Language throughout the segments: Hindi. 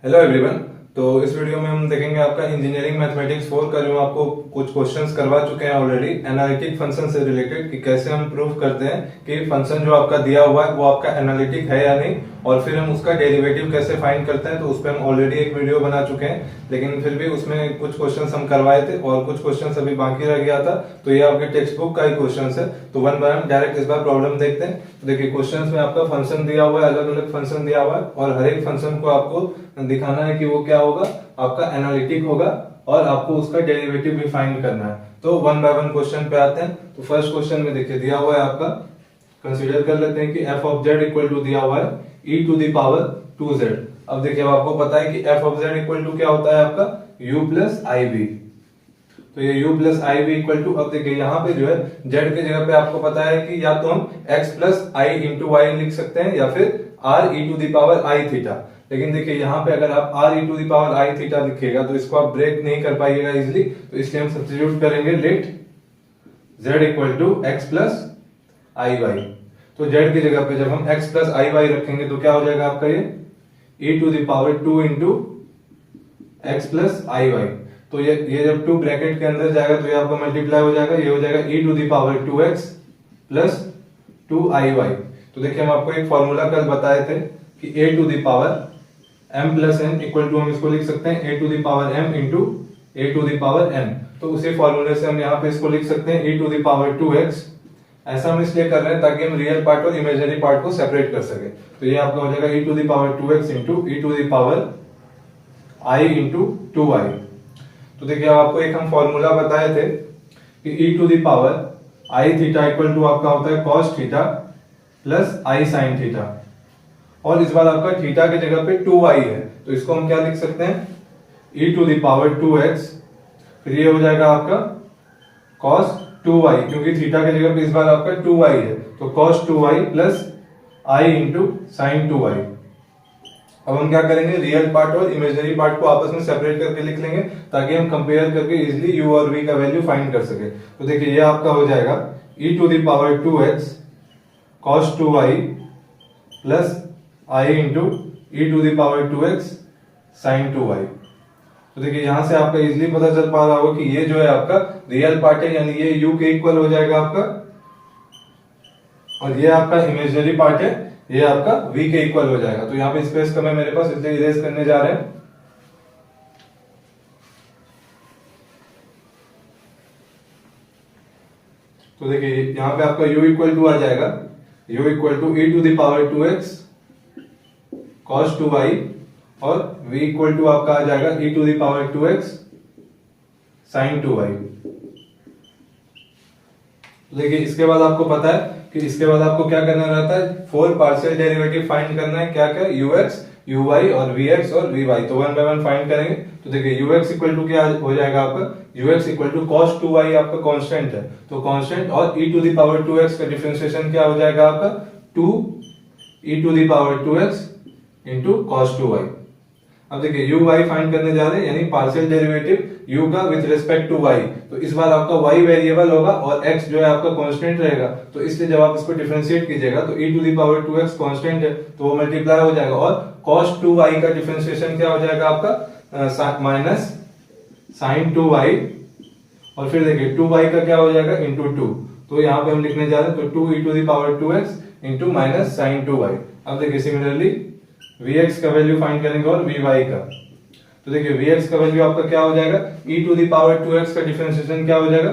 Hello everyone. तो इस वीडियो में हम देखेंगे आपका इंजीनियरिंग मैथमेटिक्स 4 का जो आपको कुछ क्वेश्चंस करवा चुके हैं ऑलरेडी एनालिटिक फंक्शन से रिलेटेड कि कैसे हम प्रूव करते हैं कि फंक्शन जो आपका दिया हुआ है वो आपका एनालिटिक है या नहीं, और फिर हम उसका डेरिवेटिव कैसे फाइंड करते हैं। तो उस पर हम ऑलरेडी एक वीडियो बना चुके हैं, लेकिन फिर भी उसमें कुछ क्वेश्चंस हम करवाए थे और कुछ क्वेश्चंस अभी बाकी रह गया था। तो ये आपके टेक्स्ट बुक का ही क्वेश्चंस है। तो वन बाय वन डायरेक्ट इस बार प्रॉब्लम देखते हैं। तो देखिए क्वेश्चंस में आपका फंक्शन दिया हुआ है, अलग अलग फंक्शन दिया हुआ है, और हर एक फंक्शन को आपको दिखाना है कि वो क्या होगा, आपका एनालिटिक होगा, और आपको उसका डेरिवेटिव भी फाइंड करना है। तो वन बाय वन क्वेश्चन पे आते हैं। तो फर्स्ट क्वेश्चन में देखिए दिया हुआ है आपका, कंसीडर कर लेते हैं कि f of z equal to दिया हुआ है e to the power 2z। अब देखिए अब आपको पता है कि f of z equal to क्या होता है आपका u प्लस आई बी। तो ये u plus i b equal to, अब देखिए यहाँ पे जो है z के जगह पे आपको पता है कि या तो हम x plus i into y लिख सकते हैं या फिर r e to the power i theta. लेकिन देखिए यहाँ पे अगर आप r e to the power i theta लिखेगा तो इसको आप ब्रेक नहीं कर पाइएगा इजिली। तो इसलिए हम सब्स्टिट्यूट करेंगे let z equal to x plus i y. तो z की जगह पे जब हम x प्लस आई वाई रखेंगे तो क्या हो जाएगा आपका ये e to the power 2 into x plus i y. तो ये जब 2 ब्रैकेट के अंदर जाएगा तो ये आपका मल्टीप्लाई हो जाएगा, ये हो जाएगा e to the power 2x plus 2iy। तो देखिए हम आपको एक फॉर्मूला कल बताए थे कि a to the power m plus n equal to, हम इसको लिख सकते हैं a to the power m into a to the power n। तो उसी फॉर्मूले से हम यहाँ पे इसको लिख सकते हैं e to the power 2x। ऐसा हम इसलिए कर रहे हैं ताकि हम रियल पार्ट और इमेजिनरी पार्ट को सेपरेट कर सके। तो ये आपका हो जाएगा e to the power 2x into e to the power i into 2i। तो देखिए आपको एक हम फॉर्मूला बताए थे कि e to the power i theta equal to आपका होता है cos theta plus i sin theta, और इस बार आपका थीटा की जगह पे 2i है। तो इसको हम क्या लिख सकते हैं e to the power 2x, फिर ये हो जाएगा आपका cos 2i, क्योंकि थीटा की जगह पे इस बार आपका 2i है। तो cos 2i plus i into sign 2i। अब हम क्या करेंगे, रियल पार्ट और इमेजिनरी पार्ट को आपस में सेपरेट करके लिख लेंगे ताकि हम कंपेयर करके इजीली u और v का वैल्यू फाइंड कर सके। तो देखिए ये आपका हो जाएगा e to the power 2x cos 2i plus i into e to the power 2x sin 2i। तो देखिए यहां से आपका इजीली पता चल पा रहा होगा कि ये जो है आपका रियल पार्ट है, यानी ये u के इक्वल हो जाएगा आपका, और ये आपका इमेजिनरी पार्ट है, ये आपका v के इक्वल हो जाएगा। तो यहाँ पे स्पेस कम है मेरे पास, इसलिए इरेज करने जा रहे हैं। तो देखिए यहाँ पे आपका u इक्वल टू आ जाएगा u equal to e to the power 2x cos 2i, और v इक्वल टू आपका आ जाएगा e to the power 2x sin 2i। देखिए इसके बाद आपको पता है कि इसके बाद आपको क्या करना रहता है, 4 पार्शियल डेरिवेटिव फाइंड करना है। क्या क्या, ux, uy और vx और vy। तो वन बाय वन फाइंड करेंगे। तो देखिए ux इक्वल टू क्या हो जाएगा आपका, ux equal to cos 2y आपका कांस्टेंट है, तो कांस्टेंट, और e to the power 2x का डिफरेंशिएशन क्या हो जाएगा आपका 2 e to the power 2x into cos 2y। अब देखिए u y फाइंड करने जा रहे हैं, यानी पार्शियल डेरिवेटिव u का विद रिस्पेक्ट टू y। तो इस बार आपका y वेरिएबल होगा और x जो है आपका कांस्टेंट रहेगा। तो इसलिए जब आप इसको डिफरेंशिएट कीजिएगा तो e to the power 2x constant है तो वो मल्टीप्लाई हो जाएगा, और cos 2y का डिफरेंशिएशन क्या हो जाएगा आपका माइनस sin 2y, और फिर देखिए 2y का क्या हो जाएगा इंटू 2। तो यहाँ पे हम लिखने जा रहे हैं तो 2 e to the power 2x into minus sin 2y। अब देखिए सिमिलरली vx का वैल्यू फाइंड करेंगे और vy का। तो देखिए vx का वैल्यू आपका क्या हो जाएगा, e to the power 2x का डिफरेंशिएशन क्या हो जाएगा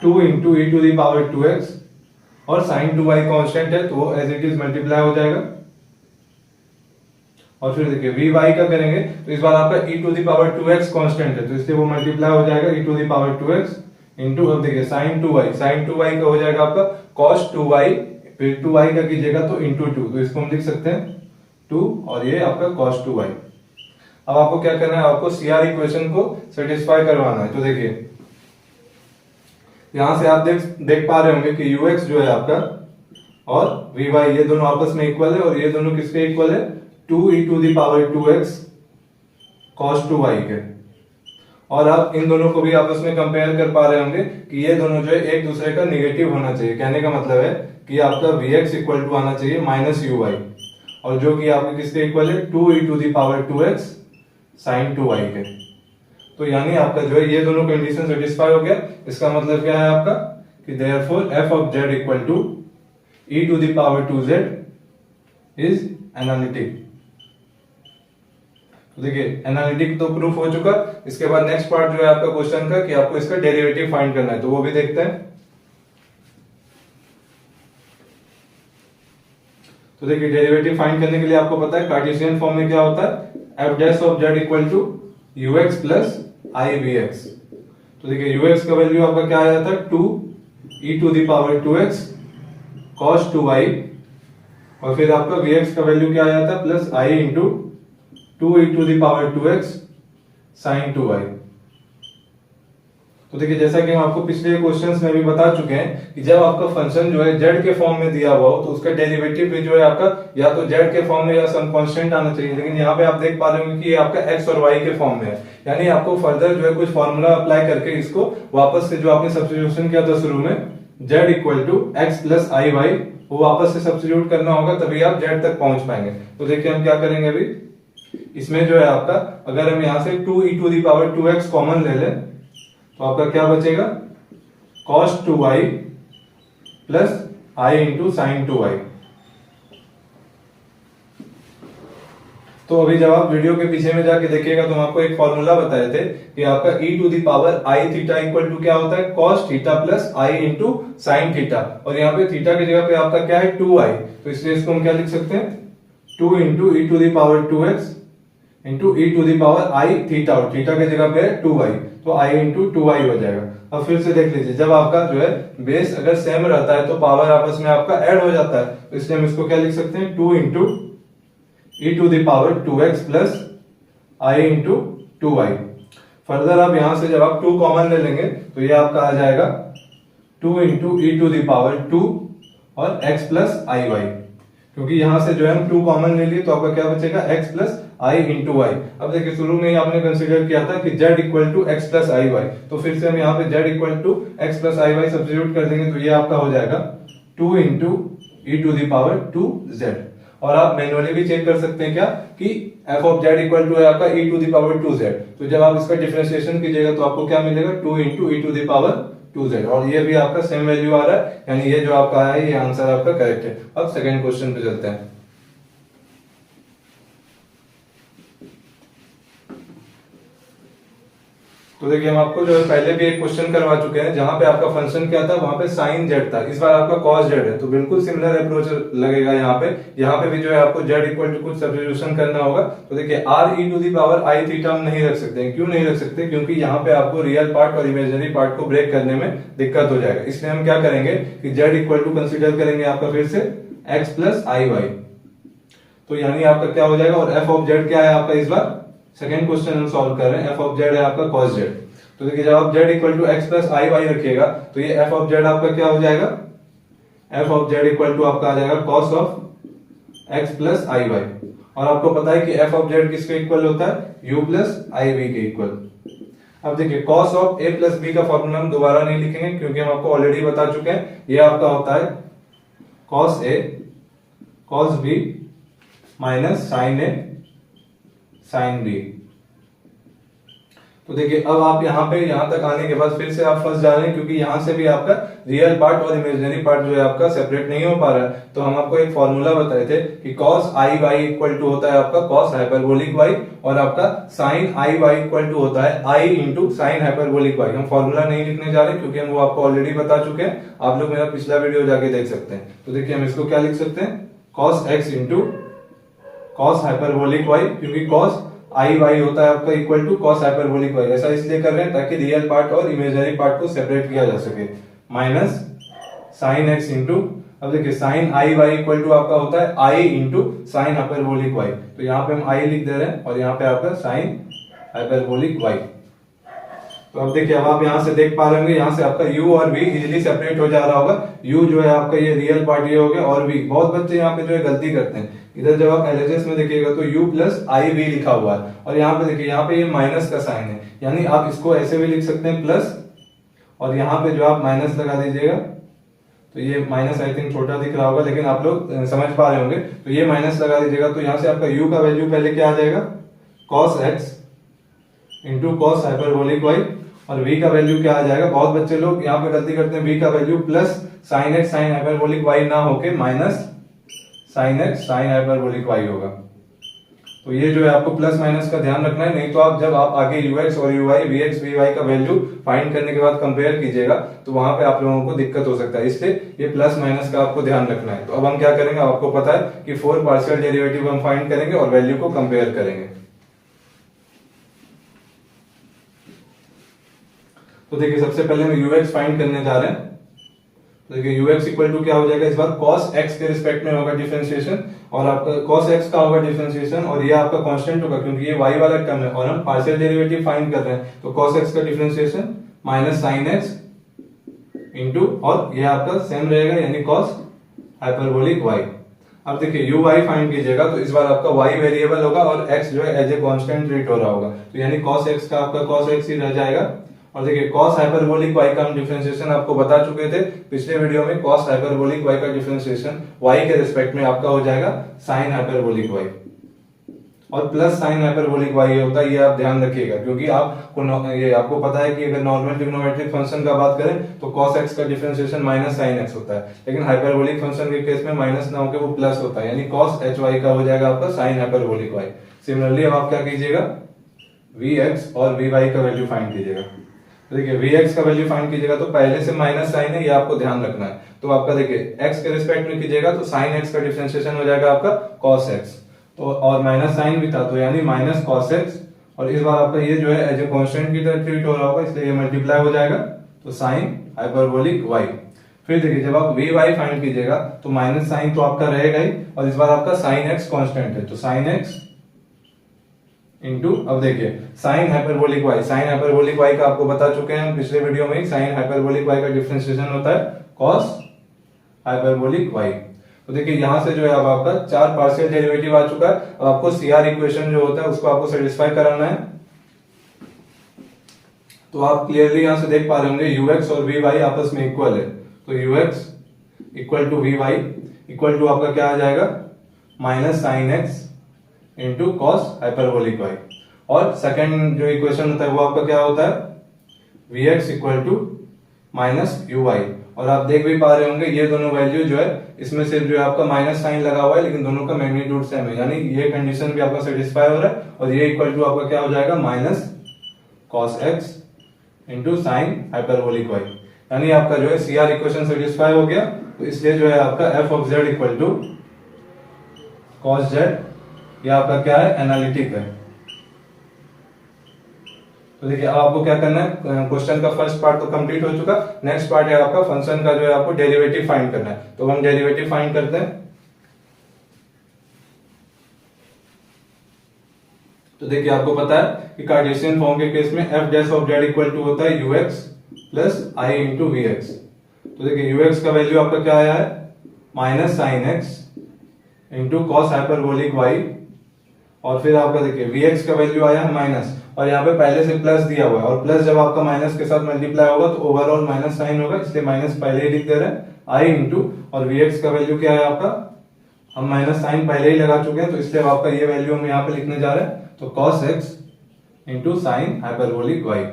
2 into e to the power 2x, और sin 2y कांस्टेंट है तो वो एज इट इज मल्टीप्लाई हो जाएगा। और फिर देखिए vy का करेंगे तो इस बार आपका e to the power 2x constant है तो इसलिए वो मल्टीप्लाई हो जाएगा e to the power 2x into, अब देखिए sin 2y का हो जाएगा आपका cos 2y, फिर 2y का कीजिएगा तो इंटू 2, तो इसको हम लिख सकते हैं 2, और ये आपका cos 2y। अब आपको क्या करना है, आपको CR इक्वेशन को सेटिस्फाई करवाना है। तो देखिए यहां से आप देख पा रहे होंगे कि ux जो है आपका और vy ये दोनों आपस में इक्वल है, और ये दोनों किसके इक्वल है 2 e to the power 2x cos 2y के। और आप इन दोनों को भी आपस में कंपेयर कर पा रहे होंगे कि ये दोनों जो है एक दूसरे का निगेटिव होना चाहिए। कहने का मतलब है कि आपका vx इक्वल टू आना चाहिए माइनस uy, और जो कि आपके किसके इक्वल है 2 e to the power 2x sine 2y के। तो यानी आपका जो है ये दोनों कंडीशन सेटिस्फाई हो गया। इसका मतलब क्या है आपका कि therefore f of z equal to e to the power 2z is analytic. तो देखिए एनालिटिक तो प्रूफ हो चुका। इसके बाद नेक्स्ट पार्ट जो है आपका क्वेश्चन का कि आपको इसका डेरिवेटिव फाइंड करना है, तो वो भी देखते हैं। तो देखिए डेरिवेटिव फाइंड करने के लिए आपको पता है कार्टेशियन फॉर्म में क्या होता है, f dash of z equal to ux plus i vx। तो देखिए ux का वैल्यू आपका क्या आ जाता है 2 e to the power 2x cos 2y, और फिर आपका vx का वैल्यू क्या आ जाता है plus i into 2 e to the power 2x sin 2y। तो देखिए जैसा कि हम आपको पिछले क्वेश्चंस में भी बता चुके हैं कि जब आपका फंक्शन जो है z के फॉर्म में दिया हुआ हो तो उसका डेरिवेटिव भी जो है आपका या तो z के फॉर्म में या सम कांस्टेंट आना चाहिए, लेकिन यहाँ पे आप देख पा रहे होंगे कि ये आपका x और y के फॉर्म में है। यानी आपको फर्दर जो है कुछ फॉर्मूला अप्लाई करके इसको वापस से जो आपने सब्स्टिट्यूशन किया था शुरू में z equal to x plus i y, वो वापस से सब्स्टिट्यूट करना होगा, तभी आप z तक पहुंच पाएंगे। तो देखिए हम क्या करेंगे अभी इसमें जो है आपका, अगर हम यहाँ से 2 e to the power 2x common ले लें तो आपका क्या बचेगा cos 2y plus i into sine 2y। तो अभी जब आप वीडियो के पीछे में जाके देखिएगा तो हम आपको एक फॉर्मूला बताए थे कि आपका e to the power i theta equal to क्या होता है cos theta plus i into sine theta, और यहाँ पे थीटा की जगह पे आपका क्या है 2i, तो इसलिए इसको हम क्या लिख सकते हैं 2 into e to the power 2x into e to the power i theta, और थीटा की जगह पे है 2i, तो i इंटू 2i हो जाएगा। अब फिर से देख लीजिए जब आपका जो है बेस अगर सेम रहता है तो पावर आपस में आपका ऐड हो जाता है, तो इसलिए हम इसको क्या लिख सकते हैं 2 into e to the power 2x plus i into 2i। Further आप यहां से जब आप 2 कॉमन ले लेंगे तो ये आपका आ जाएगा 2 into e to the power 2 और x प्लस आई वाई, क्योंकि यहां से जो है हम 2 कॉमन ले लिए तो आपका क्या बचेगा x plus i into y. अब देखिए शुरू में ही आपने कंसीडर किया था कि z equal to x plus i y, तो फिर से हम यहाँ पे z equal to x plus i y substitute कर देंगे तो ये आपका हो जाएगा 2 into e to the power 2z। और आप मैन्युअली भी चेक कर सकते हैं क्या कि f of z equal to है आपका e to the power 2z, तो जब आप इसका डिफरेंशिएशन कीजिएगा तो आपको क्या मिलेगा 2 into e to the power 2z, और ये भी आपका सेम वैल्यू आ रहा है, यानी ये जो आपका आया है ये आंसर आपका करेक्ट है। अब सेकंड क्वेश्चन पे चलते हैं। तो देखिए हम आपको जो है पहले भी एक क्वेश्चन करवा चुके हैं जहां पे आपका फंक्शन क्या था, वहां पे साइन z था, इस बार आपका cos z है, तो बिल्कुल सिमिलर अप्रोच लगेगा यहाँ पे भी जो है आपको z इक्वल टू कुछ सब्स्टिट्यूशन करना होगा। तो देखिए r e to the power i theta हम नहीं रख सकते। क्यों नहीं रख सकते? क्योंकि यहाँ पे आपको रियल पार्ट और इमेजिनरी पार्ट को ब्रेक करने में दिक्कत हो जाएगा, इसलिए हम क्या करेंगे कि z इक्वल टू कंसिडर करेंगे आपका फिर से x प्लस आई वाई, तो यानी आपका क्या हो जाएगा, और f ऑफ z क्या है आपका इस बार सेकेंड क्वेश्चन हम सॉल्व कर रहे हैं, f ऑफ z है आपका cos z। तो देखिए जब आप z equal to x plus i y रखिएगा तो ये f ऑफ z आपका क्या हो जाएगा, f of z equal to आपका आ जाएगा cos of x plus i y, और आपको पता है कि f ऑफ z किसके इक्वल होता है u प्लस आई वी के इक्वल। अब देखिए cos of a plus b का फॉर्मूला हम दोबारा नहीं लिखेंगे क्योंकि हम आपको ऑलरेडी बता चुके हैं, ये आपका होता है cos a cos b minus sin a sin b। तो देखिए अब आप यहाँ तक आने के बाद फिर से आप फंस जा रहे हैं, क्योंकि यहाँ से भी आपका रियल पार्ट और इमेजिनरी पार्ट जो है आपका सेपरेट नहीं हो पा रहा है। तो हम आपको एक फॉर्मूला बताए थे कि cos i y equal to होता है आपका cos हाइपरबोलिक y, और आपका sin i y equal to होता है i into sine hyperbolic y। हम फॉर्मूला नहीं लिखने जा रहे क्योंकि हम वो आपको ऑलरेडी बता चुके हैं, आप लोग मेरा पिछला वीडियो जाके देख सकते हैं। तो देखिए हम इसको क्या लिख सकते हैं cos x into cos hyperbolic y, क्योंकि cos आई वाई होता है आपका equal to cos hyperbolic y। ऐसा इसलिए कर रहे हैं ताकि रियल पार्ट और इमेजिनरी पार्ट को सेपरेट किया जा सके, माइनस sin x इंटू, अब देखिए sin i y equal to आपका होता है i into sine hyperbolic y, तो यहाँ पे हम i लिख दे रहे हैं और यहाँ पे आपका sin हाइपरबोलिक y। तो अब देखिए अब आप यहाँ से देख पा रहे होंगे, यहाँ से आपका u और v इजीली सेपरेट हो जा रहा होगा। u जो है आपका ये रियल पार्ट ये हो गया, और v, बहुत बच्चे यहाँ पे जो है गलती करते हैं, इधर जब आप एलएचएस में देखिएगा तो u प्लस आई वी लिखा हुआ है, और यहाँ पे देखिए यहाँ पे ये माइनस का साइन है, यानी आप इसको ऐसे भी लिख सकते हैं प्लस, और यहाँ पे जो आप माइनस लगा दीजिएगा तो ये माइनस आई थिंक छोटा दिख रहा होगा लेकिन आप लोग समझ पा रहे होंगे, तो ये माइनस लगा दीजिएगा तो यहाँ से आपका u का वैल्यू पहले क्या आ जाएगा cos x into cos hyperbolic y, और v का वैल्यू क्या आ जाएगा, बहुत बच्चे लोग यहाँ पे गलती करते हैं, v का value plus sine x sine hyperbolic y ना होके minus sine x sine hyperbolic y होगा। तो ये जो है आपको प्लस माइनस का ध्यान रखना है, नहीं तो आप जब आप आगे ux और uy vx vy का वैल्यू फाइंड करने के बाद कंपेयर कीजिएगा तो वहां पे आप लोगों को दिक्कत हो सकता है, इसलिए ये प्लस माइनस का आपको ध्यान रखना है। तो अब हम क्या करेंगे, आपको पता है कि 4 पार्शियल डेरिवेटिव हम फाइंड करेंगे और वैल्यू को कंपेयर करेंगे। तो देखिए सबसे पहले हम ux फाइंड करने जा रहे हैं। तो देखिए ux इक्वल टू क्या हो जाएगा, इस बार cos x के रिस्पेक्ट में होगा डिफरेंशिएशन, और आपका cos x का होगा डिफरेंशिएशन, और ये आपका कांस्टेंट होगा क्योंकि ये y वाला टर्म है और हम पार्शियल डेरिवेटिव फाइंड कर रहे हैं। तो cos x का differentiation minus sine x into, और ये आपका सेम रहेगा यानी cos हाइपरबोलिक y। अब देखिए uy फाइंड कीजिएगा तो इस बार आपका y वेरिएबल होगा और x जो है एज ए कांस्टेंट ट्रीट हो रहा होगा, तो यानी cos x का आपका cos x ही रह जाएगा। और देखिए cos हाइपरबोलिक y का हम डिफरेंशिएशन आपको बता चुके थे पिछले वीडियो में, cos हाइपरबोलिक y का डिफरेंशिएशन y के रिस्पेक्ट में आपका हो जाएगा sin हाइपरबोलिक y, और प्लस sin हाइपरबोलिक y होता है, ये आप ध्यान रखिएगा क्योंकि आपको ये आपको पता है कि अगर नॉर्मल ट्रिग्नोमेट्रिक फंक्शन का बात करें तो cos x का डिफरेंशिएशन माइनस sin x होता है, लेकिन हाइपरबोलिक फंक्शन के केस में माइनस ना होकर वो प्लस होता है, यानी cos hy का हो जाएगा आपका sin हाइपरबोलिक y। सिमिलरली अब आप क्या कीजिएगा, vx और vy का वैल्यू फाइंड कीजिएगा। तो देखिए vx का वैल्यू फाइंड कीजिएगा तो पहले से माइनस साइन है, ये आपको ध्यान रखना है। तो आपका देखिए x के रिस्पेक्ट में कीजिएगा तो sin x का डिफरेंशिएशन हो जाएगा आपका cos x, तो और माइनस साइन भी था तो यानी माइनस cos x, और इस बार आपका ये जो है एज ए कांस्टेंट की तरह ट्रीट हो रहा होगा इसलिए ये मल्टीप्लाई हो जाएगा, तो sin हाइपरबोलिक y। फिर देखिए जब आप vy फाइंड कीजिएगा तो माइनस साइन तो आपका रहेगा ही, और इस बार आपका sin x कांस्टेंट है, तो sin x इंटू, अब देखिए sign hyperbolic y, sign hyperbolic y का आपको बता चुके हैं हम पिछले वीडियो में, साइन हाइपरबोलिक y का डिफरेंशिएशन होता है cos हाइपरबोलिक y। तो देखिए यहां से जो है अब आपका 4 पार्शियल डेरिवेटिव आ चुका है। अब आपको CR इक्वेशन जो होता है उसको आपको सेटिस्फाई कराना है। तो आप क्लियरली यहां से देख पा रहे होंगे ux और vy आपस में इक्वल है, तो ux equal to vy equal to आपका क्या आ जाएगा, minus sine x into cos hyperbolic y, और सेकंड जो इक्वेशन होता है वो आपका क्या होता है, vx equal to minus uy। और आप देख भी पा रहे होंगे ये दोनों वैल्यू जो है इसमें सिर्फ जो है आपका माइनस साइन लगा हुआ है, लेकिन दोनों का मैग्नीट्यूड सेम है, यानी ये कंडीशन भी आपका सेटिस्फाई हो रहा है, और ये इक्वल टू आपका क्या हो जाएगा, minus cos x into sine hyperbolic y, यानी आपका जो है CR इक्वेशन सेटिस्फाई हो गया। तो इसलिए जो है आपका f of z equal to cos z, ये आपका क्या है, एनालिटिक है। तो देखिए अब आपको क्या करना है, क्वेश्चन का फर्स्ट पार्ट तो कंप्लीट हो चुका, नेक्स्ट पार्ट है आपका फंक्शन का जो है आपको डेरिवेटिव फाइंड करना है। तो हम डेरिवेटिव फाइंड करते हैं। तो देखिए आपको पता है कि कार्टेशियन फॉर्म के केस में f dash of z equal to होता है ux plus i into vx। तो देखिए ux का वैल्यू आपका क्या आया है, minus sine x into cos hyperbolic y, और फिर आपका देखिए vx का वैल्यू आया है माइनस, और यहाँ पे पहले से प्लस दिया हुआ है, और प्लस जब आपका माइनस के साथ मल्टीप्लाई होगा तो ओवरऑल माइनस साइन होगा, इसलिए माइनस पहले ही लिख दे रहे हैं i इंटू, और vx का वैल्यू क्या है आपका, हम माइनस साइन पहले ही लगा चुके हैं तो इसलिए आपका ये वैल्यू हम यहाँ पे लिखने जा रहे हैं, तो cos x into sine hyperbolic y।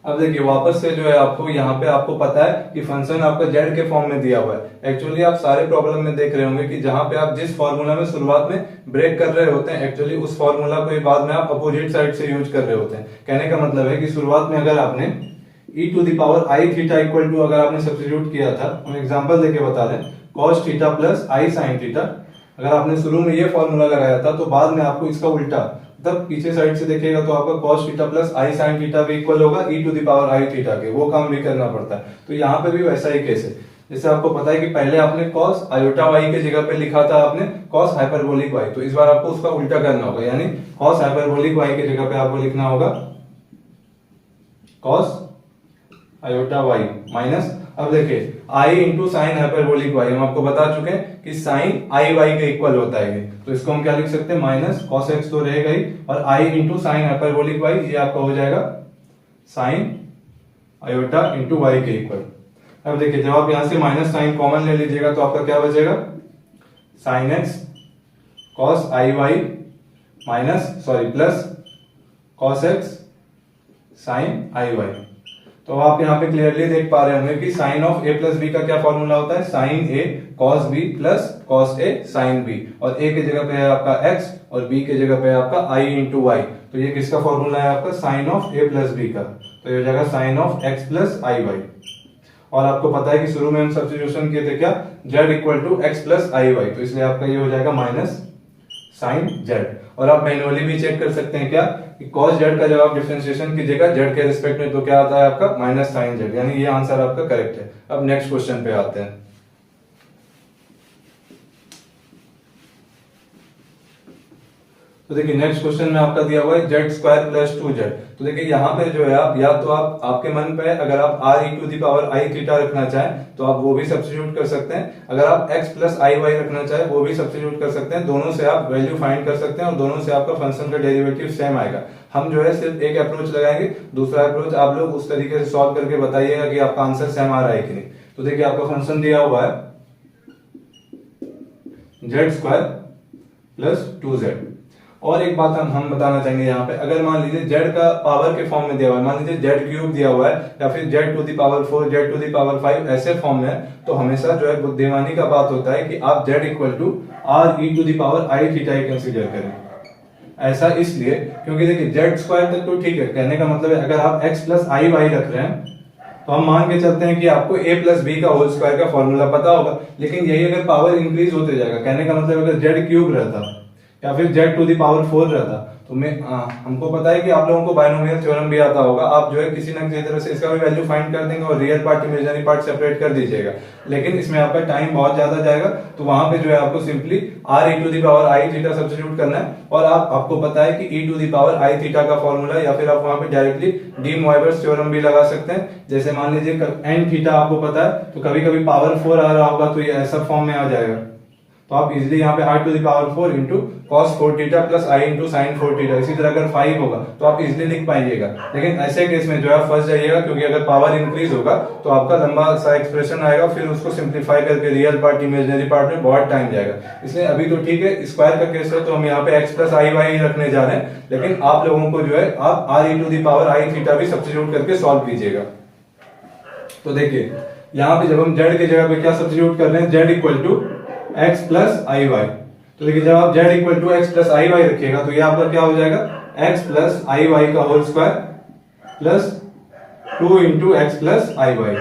अब देखिए वापस से जो है आपको यहाँ पे आपको पता है कि फंक्शन आपका z के फॉर्म में दिया हुआ है। एक्चुअली आप सारे प्रॉब्लम में देख रहे होंगे कि जहां पे आप जिस फॉर्मूला में शुरुआत में ब्रेक कर रहे होते हैं, एक्चुअली उस फॉर्मूला को बाद में आप अपोजिट साइड से यूज कर रहे होते हैं। कहने का मतलब है कि शुरुआत में अगर आपने e to the power i theta equal to अगर आपने सब्स्टिट्यूट किया था, हम एग्जांपल देके बता दें, cos theta plus i sin theta, अगर आपने शुरू में ये फॉर्मूला लगाया था तो बाद में आपको इसका उल्टा, तब पीछे साइड से देखिएगा तो आपका cos theta plus i sin theta भी इक्वल होगा e to the power i theta के, वो काम भी करना पड़ता है। तो यहाँ पे भी वैसा ही केस है, जैसे आपको पता है कि पहले आपने cos आयोटा y के जगह पे लिखा था आपने cos हाइपरबोलिक y, तो इस बार आपको उसका उल्टा करना होगा, यानी cos हाइपरबोलिक y के जगह पे आपको लिखना होगा cos आयोटा y माइनस, अब देखिए i into sine hyperbolic y, हम आपको बता चुके हैं कि साइन i y के इक्वल होता है, तो इसको हम क्या लिख सकते हैं, माइनस cos x तो रहेगा ही, और i into sine hyperbolic y, ये आपका हो जाएगा साइन आयोटा इंटू y के इक्वल। अब देखिए जब आप यहां से माइनस साइन कॉमन ले लीजिएगा तो आपका क्या बचेगा, sine x cos i y plus cos x sine i y. तो आप यहाँ पे क्लियरली देख पा रहे होंगे कि sine of a plus b का क्या फॉर्मूला होता है, sine a cos b plus cos a sine b, और ए की जगह पे है आपका एक्स और बी की जगह पे है आपका आई इंटू वाई। तो ये किसका फॉर्मूला है आपका, sine of a plus b का। तो ये हो जाएगा sine of x plus i y. और आपको पता है कि शुरू में हम सब्स्टिट्यूशन किए थे क्या, z equal to x plus i y, तो इसलिए आपका ये हो जाएगा माइनस साइन z। और आप मैनुअली भी चेक कर सकते हैं क्या कि cos z का जब आप डिफरेंशिएशन कीजिएगा z के रिस्पेक्ट में तो क्या आता है आपका माइनस साइन z, यानी ये आंसर आपका करेक्ट है। अब नेक्स्ट क्वेश्चन पे आते हैं। तो देखिए नेक्स्ट क्वेश्चन में आपका दिया हुआ है जेड स्क्वायर प्लस 2z। तो देखिए यहाँ पे जो है आप या तो आप आपके मन पे अगर आप r e to the power i theta रखना चाहें तो आप वो भी सब्स्टिट्यूट कर सकते हैं, अगर आप x प्लस आई वाई रखना चाहें वो भी सब्स्टिट्यूट कर सकते हैं। दोनों से आप वैल्यू फाइंड कर सकते हैं और दोनों से आपका फंक्शन का डेरिवेटिव सेम आएगा। हम जो है सिर्फ एक अप्रोच लगाएंगे, दूसरा अप्रोच आप लोग उस तरीके से सॉल्व करके बताइएगा कि आपका आंसर सेम आ रहा है कि नहीं। तो देखिए आपका फंक्शन दिया हुआ है जेड स्क्वायर प्लस 2z। और एक बात हम बताना चाहेंगे यहाँ पे, अगर मान लीजिए z का पावर के फॉर्म में दिया हुआ है, मान लीजिए z क्यूब दिया हुआ है या फिर z to the power 4 z to the power 5 ऐसे फॉर्म में, तो हमेशा जो है बुद्धिमानी का बात होता है कि आप z equal to r e to the power i theta ही कंसीडर करें। ऐसा इसलिए क्योंकि देखिए जेड स्क्वायर तक तो ठीक है, कहने का मतलब है अगर आप x प्लस आई वाई रख रहे हैं तो हम मान के चलते हैं कि आपको a प्लस बी का होल स्क्वायर का फॉर्मूला पता होगा। लेकिन यही अगर पावर इंक्रीज होते जाएगा, कहने का मतलब अगर z क्यूब रहता या फिर z टू दी पावर 4 रहता तो हमको पता है कि आप लोगों को बायनोमियल थ्योरम भी आता होगा, आप जो है किसी ना किसी तरह से इसका भी वैल्यू फाइंड कर देंगे और real part imaginary part separate कर दीजिएगा। लेकिन इसमें आपका टाइम बहुत ज्यादा जाएगा, तो वहां पे जो है आपको simply r e to the power i theta substitute करना है। और आपको पता है कि e to the power i theta का फॉर्मूला, या फिर आप वहां पे डायरेक्टली डी मोइवर्स थ्योरम भी लगा सकते हैं। जैसे मान लीजिए n थीटा आपको पता है तो कभी कभी पावर 4 आ रहा होगा तो ये ऐसा फॉर्म में आ जाएगा, तो आप इजीली यहाँ पे r to the power 4 into cos 4 theta plus i into sine 4 theta, इसी तरह अगर 5 होगा तो आप इजीली लिख पाइएगा। लेकिन ऐसे केस में जो है फंस जाइएगा, क्योंकि अगर पावर इंक्रीज होगा तो आपका लंबा सा एक्सप्रेशन आएगा, फिर उसको सिंप्लीफाई करके रियल पार्ट इमेजिनरी पार्ट में बहुत टाइम जाएगा। इसलिए अभी तो ठीक है, स्क्वायर का केस है तो हम यहाँ पे x प्लस आई वाई रखने जा रहे हैं, लेकिन आप लोगों को जो है आप r e to the power i theta भी सब्स्टिट्यूट करके सॉल्व कीजिएगा। तो देखिए यहाँ पे जब हम z की जगह पे क्या सब्स्टिट्यूट कर रहे हैं, z equal to x plus i y. तो देखिए जब आप z equal to x plus i y रखिएगा तो ये आपका क्या हो जाएगा, x प्लस आई वाई का whole square plus 2 into x plus i y.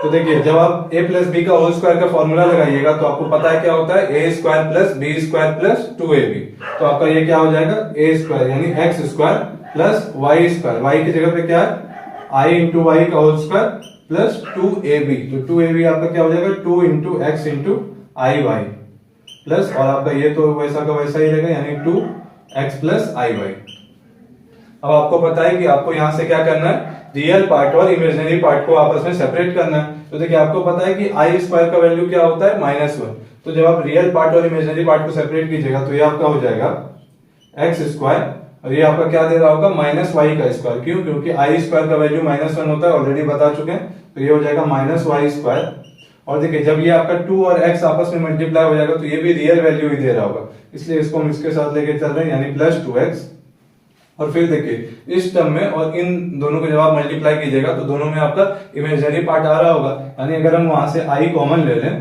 तो देखिए जब आप a प्लस बी का होल स्क्वायर का फॉर्मूला लगाइएगा तो आपको पता है क्या होता है, a square plus b square plus 2ab। तो आपका ये क्या हो जाएगा, a स्क्वायर यानी x square plus y square, y की जगह पे क्या है i इंटू वाई का होल स्क्वायर प्लस 2ab। तो 2ab आपका क्या हो जाएगा, 2 into x into i y plus, और आपका ये तो वैसा का वैसा ही रहेगा यानी 2x प्लस आई वाई। अब आपको पता है कि आपको यहां से क्या करना है, रियल पार्ट और इमेजिनरी पार्ट को आपस में सेपरेट करना है। तो देखिए आपको पता है कि आई स्क्वायर का वैल्यू क्या होता है, -1। तो जब आप रियल पार्ट और इमेजिनरी पार्ट को सेपरेट कीजिएगा तो ये आपका हो जाएगा एक्स स्क्वायर, और ये आपका क्या दे रहा होगा, माइनस वाई का स्क्वायर। क्यों, क्योंकि आई स्क्वायर का वैल्यू -1 होता है, ऑलरेडी बता चुके हैं। तो ये हो जाएगा माइनस वाई स्क्वायर। और देखिए जब ये आपका 2 और x आपस में मल्टीप्लाई हो जाएगा तो ये भी रियल वैल्यू ही दे रहा होगा, इसलिए इसको हम इसके साथ लेके चल रहे हैं यानी प्लस 2x। और फिर देखिए इस टर्म में और इन दोनों को जब आप मल्टीप्लाई कीजिएगा तो दोनों में आपका इमेजिनरी पार्ट आ रहा होगा, यानी अगर हम वहां से i कॉमन ले लें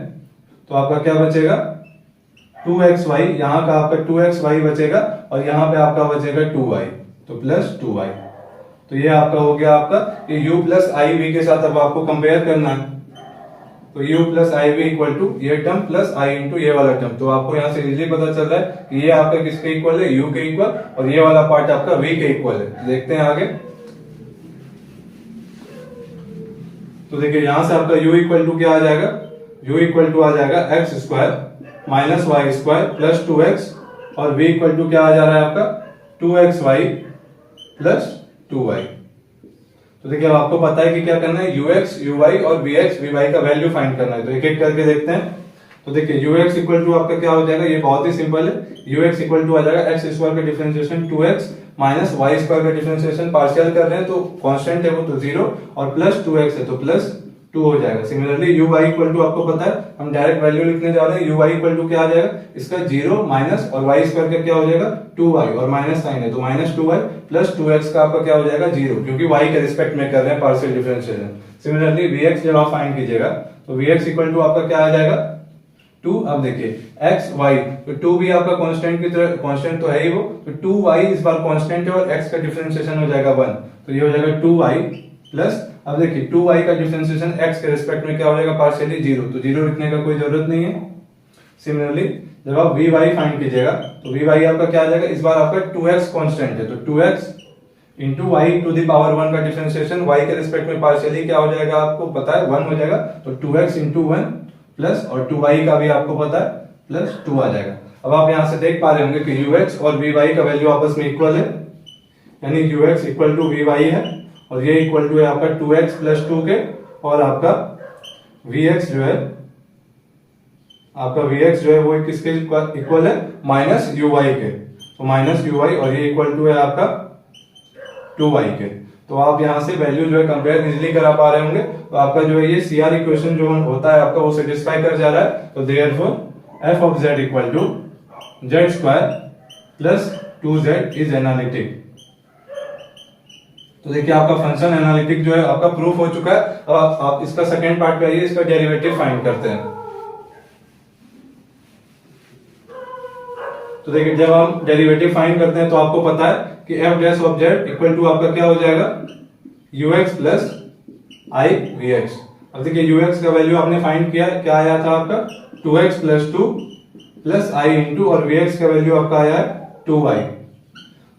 तो आपका क्या बचेगा, 2xy, यहाँ का आपका 2xy बचेगा और यहाँ पे आपका बचेगा 2y, तो प्लस 2y। तो ये आपका हो गया आपका ये u प्लस आई वी के साथ अब आपको कंपेयर करना है। तो u plus i v equal to ये टर्म प्लस i इंटू ये वाला टर्म। तो आपको यहाँ से इजीली पता चल रहा है कि ये आपका किसके इक्वल है, u के इक्वल, और ये वाला पार्ट आपका v के इक्वल है। देखते हैं आगे। तो देखिए यहां से आपका u इक्वल टू क्या आ जाएगा, u इक्वल टू आ जाएगा x square minus y square plus 2x, और v इक्वल टू क्या आ जा रहा है आपका 2xy प्लस 2y। तो देखिए अब आपको पता है कि क्या करना है, ux, uy और vx, vy का वैल्यू फाइंड करना है। तो एक एक करके देखते हैं। तो देखिए ux इक्वल टू आपका क्या हो जाएगा, ये बहुत ही सिंपल है, ux इक्वल टू आ जाएगा एक्स स्क्वायर का differentiation 2x minus y square का डिफरेंशिएशन पार्शियल कर रहे हैं तो कांस्टेंट है वो तो 0, और प्लस 2x है तो प्लस 2 हो जाएगा। Similarly u y equal to आपको पता है, हम डायरेक्ट वैल्यू लिखने जा रहे हैं, यू वाई इक्वल टू क्या आ जाएगा, इसका 0 माइनस और वाई स्क्वायर का क्या हो जाएगा 2y, और माइनस साइन है तो माइनस 2y प्लस 2x का आपका क्या हो जाएगा 0, क्योंकि y के रिस्पेक्ट में कर रहे हैं पार्शियल डिफरेंशिएशन। सिमिलरली vx जब आप फाइंड कीजिएगा तो vx इक्वल टू आपका क्या आ जाएगा 2। अब देखिए x y, तो 2 भी आपका कांस्टेंट की तरह, कांस्टेंट तो है ही वो, तो 2y इस बार कांस्टेंट है और x का डिफरेंशिएशन हो जाएगा 1, तो ये हो जाएगा 2y प्लस, अब देखिए 2y का डिफरेंशिएशन x के रिस्पेक्ट में क्या हो जाएगा पार्शियली 0, तो 0 लिखने का कोई जरूरत नहीं है। सिमिलरली जब आप vy फाइंड कीजिएगा तो vy आपका क्या आ जाएगा, इस बार आपका 2x कांस्टेंट है, तो 2x into y to the power 1 का डिफरेंशिएशन y के रिस्पेक्ट में पार्शियली क्या हो जाएगा आपको पता है 1 हो जाएगा, तो 2x इंटू 1 प्लस, और 2y का भी आपको पता है प्लस 2 आ जाएगा। अब आप यहां से देख पा रहे होंगे कि ux और vy का वैल्यू आपस में इक्वल है, यानी ux इक्वल टू vy है और ये इक्वल टू है आपका 2x प्लस 2 के, और आपका vx जो है, आपका vx जो है वो किसके इक्वल है माइनस uy के, तो माइनस uy, और ये इक्वल टू है आपका 2y के। तो आप यहां से वैल्यू जो है कंपेयर इजीली करा पा रहे होंगे, तो आपका जो है ये CR इक्वेशन जो होता है आपका वो सेटिस्फाई कर जा रहा है, तो therefore f of z equal to z square plus 2z is analytic. तो देखिए आपका फंक्शन एनालिटिक जो है आपका प्रूफ हो चुका है। अब आप इसका सेकेंड पार्ट पे आइए, इसका डेरिवेटिव फाइंड करते हैं। तो देखिए जब हम डेरिवेटिव फाइंड करते हैं तो आपको पता है कि f dash of z equal to आपका क्या हो जाएगा ux प्लस i vx। अब देखिए ux का वैल्यू आपने फाइंड किया, क्या आया था आपका 2x plus 2 plus i into, और vx का वैल्यू आपका आया है 2y।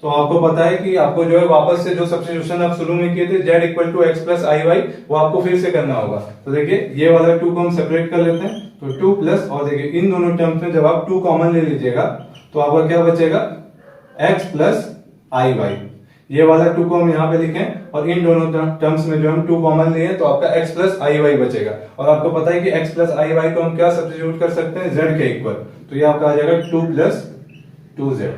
तो आपको पता है कि आपको जो है वापस से जो सब्स्टिट्यूशन आप शुरू में किए थे z equal to x plus i y, वो आपको फिर से करना होगा। तो देखिए ये वाला 2 को हम सेपरेट कर लेते हैं, तो 2 प्लस, और देखिए इन दोनों टर्म्स में जब आप 2 कॉमन ले लीजिएगा तो आपका क्या बचेगा x प्लस आई वाई। ये वाला 2 को हम यहाँ पे लिखें, और इन दोनों टर्म्स में जो हम 2 कॉमन लिए तो आपका x प्लस आई वाई बचेगा। और आपको पता है कि x प्लस आई वाई को हम क्या सब्स्टिट्यूट कर सकते हैं z के इक्वल, तो ये आपका आ जाएगा 2 प्लस 2z।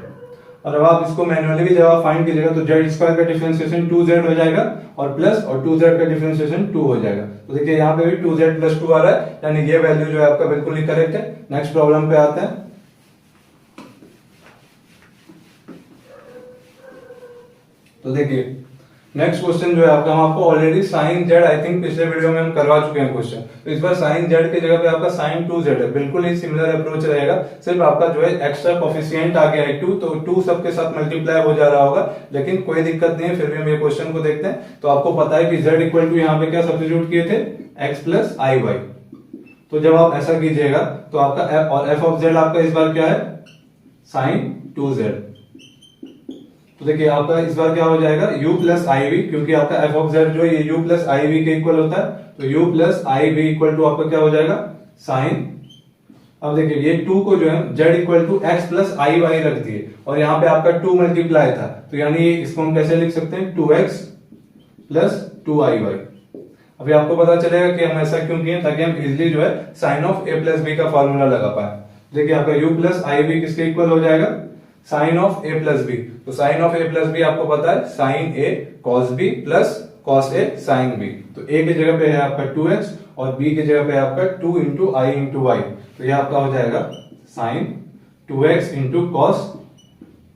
और अब आप इसको मैन्युअली भी जब आप फाइंड कीजिएगा तो z स्क्वायर का डिफरेंशिएशन 2z हो जाएगा, और प्लस और 2z का डिफरेंशिएशन 2 हो जाएगा। तो देखिए यहाँ पे भी 2z प्लस 2 आ रहा है, यानी ये वैल्यू जो है आपका बिल्कुल ही करेक्ट है। नेक्स्ट प्रॉब्लम पे आते हैं। तो देखिए नेक्स्ट क्वेश्चन जो है आपका, हम आपको already sine z I think पिछले वीडियो में हम करवा चुके हैं क्वेश्चन, तो इस बार साइन जेड की जगह पे आपका साइन 2z है। बिल्कुल ही सिमिलर अप्रोच रहेगा, सिर्फ आपका जो है एक्स्ट्रा कोफिशिएंट आ गया है 2, तो 2 सबके साथ मल्टीप्लाई हो जा रहा होगा, लेकिन कोई दिक्कत नहीं है। फिर भी हम ये क्वेश्चन को देखते हैं। तो आपको पता है कि z इक्वल टू यहाँ पे क्या सब्स्टिट्यूट किए थे x प्लस आई वाई। तो जब आप ऐसा कीजिएगा तो आपका f, और f ऑफ z आपका इस बार क्या है साइन 2z। तो देखिए आपका इस बार क्या हो जाएगा u प्लस आई वी, क्योंकि आपका f ऑफ z जो है ये u प्लस आई वी के इक्वल होता है, तो u plus i v equal to आपका क्या हो जाएगा साइन। अब देखिए ये 2 को जो है z equal to x plus i y रख दिए, और यहाँ पे आपका 2 मल्टीप्लाई था, तो यानी इसको हम कैसे लिख सकते हैं 2x प्लस 2 आई वाई। अभी आपको पता चलेगा कि हम ऐसा क्यों किए, ताकि हम इजिली जो है sine of a plus b का फॉर्मूला लगा पाए। देखिए आपका u प्लस आई वी किसके इक्वल हो जाएगा sine of a plus b. तो sine of a plus b आपको पता है sine a cos b plus cos a sine b। तो a की जगह पे है आपका 2x और b की जगह पे है आपका 2 इंटू आई इंटू वाई, तो ये आपका हो जाएगा sine 2x into cos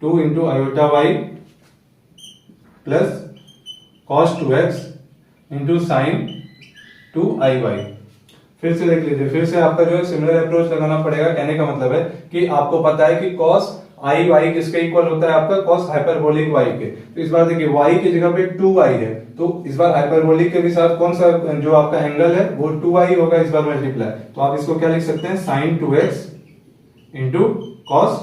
2 into iota y plus cos 2x into sine 2 i y. फिर से देख लीजिए, फिर से आपका जो है सिमिलर अप्रोच लगाना पड़ेगा। कहने का मतलब है कि आपको पता है कि कॉस आई वाई किसके इक्वल होता है आपका कॉस हाइपरबोलिक वाई के। तो इस बार देखिए वाई की जगह पे 2y है, तो इस बार हाइपरबोलिक के भी साथ कौन सा जो आपका एंगल है वो 2y होगा इस बार मल्टीप्लाई। तो आप इसको क्या लिख सकते हैं sign 2x into cos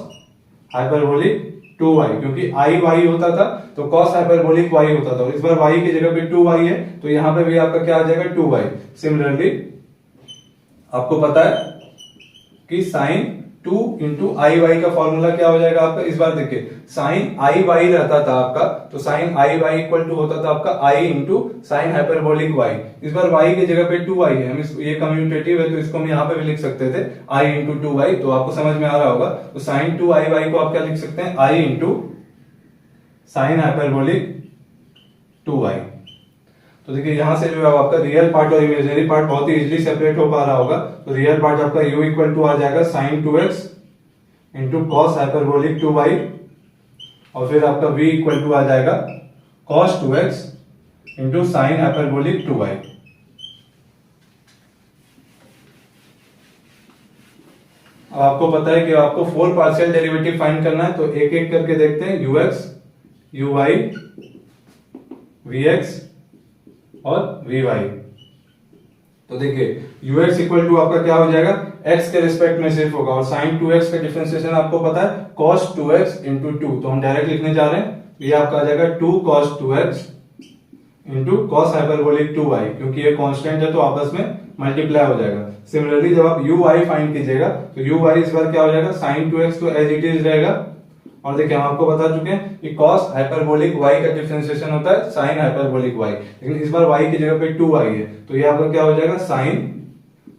hyperbolic 2y, क्योंकि आई वाई होता था तो कॉस हाइपरबोलिक y होता था। इस बार y की जगह पे 2y है, तो यहाँ पे भी आपका क्या आ जाएगा 2y। सिमिलरली आपको पता है कि साइन 2 इंटू आई वाई का फॉर्मूला क्या हो जाएगा आपका। इस बार देखिए साइन आई वाई रहता था आपका, तो sine i y equal to होता था आपका i into sine hyperbolic y. इस बार वाई की जगह पे 2y है, हम ये कम्यूटेटिव है तो इसको हम यहाँ पे भी लिख सकते थे आई इंटू 2y। तो आपको समझ में आ रहा होगा, तो साइन 2 आई वाई को आप क्या लिख सकते हैं आई इंटू साइन हाइपरबोलिक 2y। तो देखिए यहाँ से जो है आपका रियल पार्ट और इमेजिनरी पार्ट बहुत ही इजीली सेपरेट हो पा रहा होगा। तो रियल पार्ट आपका u इक्वल टू आ जाएगा sin 2x into cos hyperbolic 2y, और फिर आपका v इक्वल टू आ जाएगा cos 2x into sine hyperbolic 2y। अब आपको पता है कि आपको 4 पार्शियल डेरिवेटिव फाइंड करना है, तो एक एक करके देखते हैं। ux, uy, vx और vy। तो देखिए ux इक्वल टू आपका क्या हो जाएगा, x के रिस्पेक्ट में सिर्फ होगा, और sin 2x का डिफरेंशिएशन आपको पता है cos 2x इंटू 2, तो हम डायरेक्ट लिखने जा रहे हैं। ये आपका आ जाएगा 2 cos 2x into cos hyperbolic 2y, क्योंकि ये कांस्टेंट है तो आपस में मल्टीप्लाई हो जाएगा। सिमिलरली जब आप uy फाइंड कीजिएगा तो uy इस बार क्या हो जाएगा, sin 2x तो एज इट इज रहेगा, और देखिए हम आपको बता चुके हैं कि cos हाइपरबोलिक y का डिफरेंशिएशन होता है sin हाइपरबोलिक y, लेकिन इस बार y की जगह पे 2y है, तो ये आपका क्या हो जाएगा sin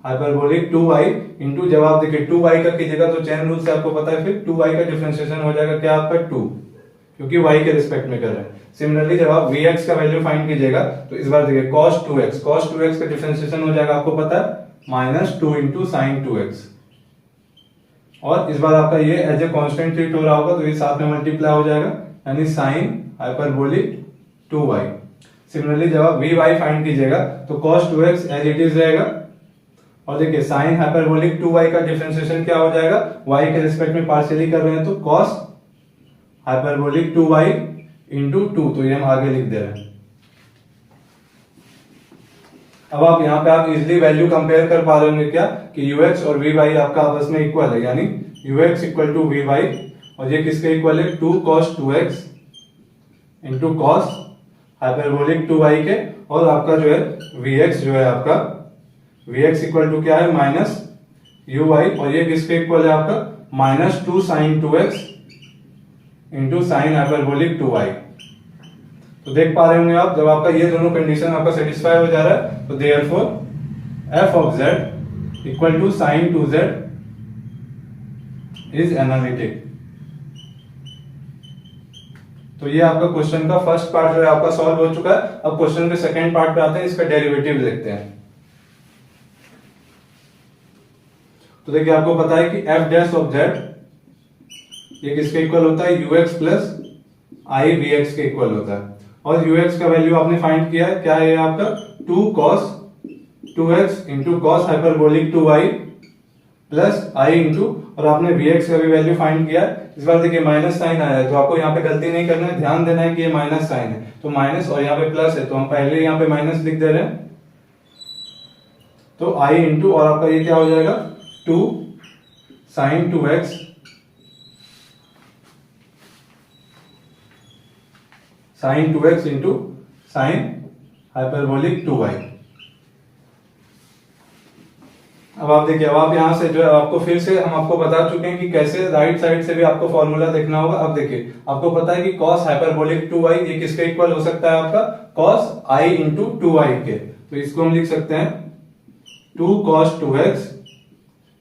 हाइपरबोलिक 2y इंटू, जब आप देखिए 2y का कीजिएगा तो चेन रूल से आपको पता है फिर 2y का डिफरेंशिएशन हो जाएगा क्या आपका 2, क्योंकि y के रिस्पेक्ट में कर रहे हैं। सिमिलरली जब आप vx का वैल्यू फाइंड कीजिएगा तो इस बार देखिए cos 2x का डिफरेंशिएशन हो जाएगा आपको पता है -2 इंटू साइन 2x, और इस बार आपका ये एज ए कांस्टेंट ट्रीट हो रहा होगा तो ये साथ में मल्टीप्लाई हो जाएगा, यानी sin हाइपरबोलिक 2y। सिमिलरली जब आप vy फाइंड कीजिएगा तो cos 2x as it is रहेगा, और देखिए sin हाइपरबोलिक 2y का डिफरेंशिएशन क्या हो जाएगा, y के रिस्पेक्ट में पार्शियली कर रहे हैं तो cos हाइपरबोलिक 2y इंटू 2, तो ये हम आगे लिख दे रहे हैं। अब आप यहाँ पे आप इजिली वैल्यू कंपेयर कर पा रहे होंगे क्या कि ux और vy आपका आपस में इक्वल है, यानी ux इक्वल टू vy, और ये किसके इक्वल है 2 cos 2x into cos hyperbolic 2y के, और आपका जो है vx जो है आपका vx इक्वल टू क्या है -uy, और ये किसके इक्वल है आपका -2 sin 2x into sine hyperbolic 2y। तो देख पा रहे होंगे आप, जब आपका ये दोनों कंडीशन आपका सेटिस्फाई हो जा रहा है तो therefore f of z equal to sin 2z is analytic. तो ये आपका क्वेश्चन का फर्स्ट पार्ट जो है आपका सॉल्व हो चुका है। अब क्वेश्चन के सेकंड पार्ट पे आते हैं, इसका डेरिवेटिव देखते हैं। तो देखिए आपको पता है कि f डैश ऑफ z ये किसके इक्वल होता है, ux प्लस i vx के इक्वल होता है, और ux का वैल्यू आपने फाइंड किया है, क्या है आपका 2 cos 2x into cos hyperbolic 2y plus i into, और आपने vx का भी वैल्यू फाइंड किया है। इस बार देखिए माइनस साइन आया है, तो आपको यहाँ पे गलती नहीं करना है, ध्यान देना है कि ये माइनस साइन है, तो माइनस और यहाँ पे प्लस है, तो हम पहले यहाँ पे माइनस लिख दे रहे हैं, तो i इंटू, और आपका ये क्या हो जाएगा 2 sin 2x sin 2x into sine hyperbolic 2y। अब आप देखिए, अब आप यहां से जो है आपको फिर से हम आपको बता चुके हैं कि कैसे राइट साइड से भी आपको फॉर्मूला देखना होगा। अब देखिए आपको पता है कि cos हाइपरबोलिक 2y ये किसके इक्वल हो सकता है आपका cos i इंटू 2y के, तो इसको हम लिख सकते हैं 2 cos 2x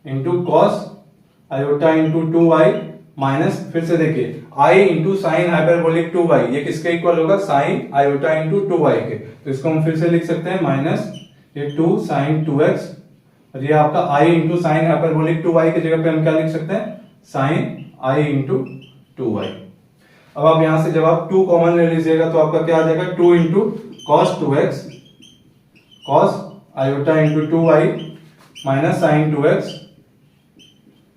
into cos iota into 2y minus, फिर से देखिए i into sine hyperbolic 2y ये किसके इक्वल होगा साइन आयोटा इंटू 2y के, तो इसको हम फिर से लिख सकते हैं माइनस ये 2 साइन 2x, और ये आपका i into sine hyperbolic 2y की जगह पे हम क्या लिख सकते हैं साइन i इंटू 2y। अब आप यहां से जब आप 2 कॉमन ले लीजिएगा तो आपका क्या आ जाएगा 2 into cos 2x cos iota into 2y minus sine 2x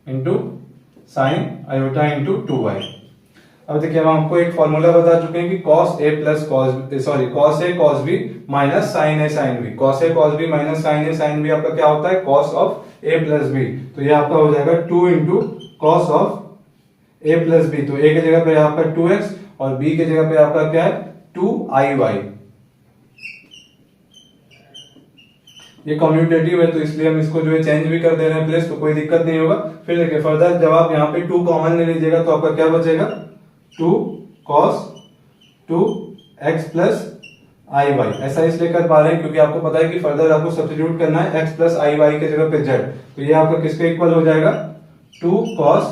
into sine iota into 2y। अब देखिए हम आपको एक फॉर्मूला बता चुके हैं कि cos a plus cos a cos b minus sine a sine b, cos a cos b minus sine a sine b आपका क्या होता है cos of a plus b, तो ये आपका हो जाएगा 2 into cos of a plus b, तो a की जगह पे आपका 2x और b की जगह पे आपका क्या है 2iy। ये कम्यूटेटिव है तो इसलिए हम इसको जो है चेंज भी कर दे रहे हैं प्लेस, तो कोई दिक्कत नहीं होगा। फिर देखिए फर्दर जब आप यहाँ पे 2 कॉमन ले लीजिएगा तो आपका क्या बचेगा 2 cos 2x प्लस iy। ऐसा इसलिए कर पा रहे हैं क्योंकि आपको पता है कि फर्दर आपको सब्स्टिट्यूट करना है x प्लस iy के जगह पे z, तो ये आपका किसके इक्वल हो जाएगा 2 cos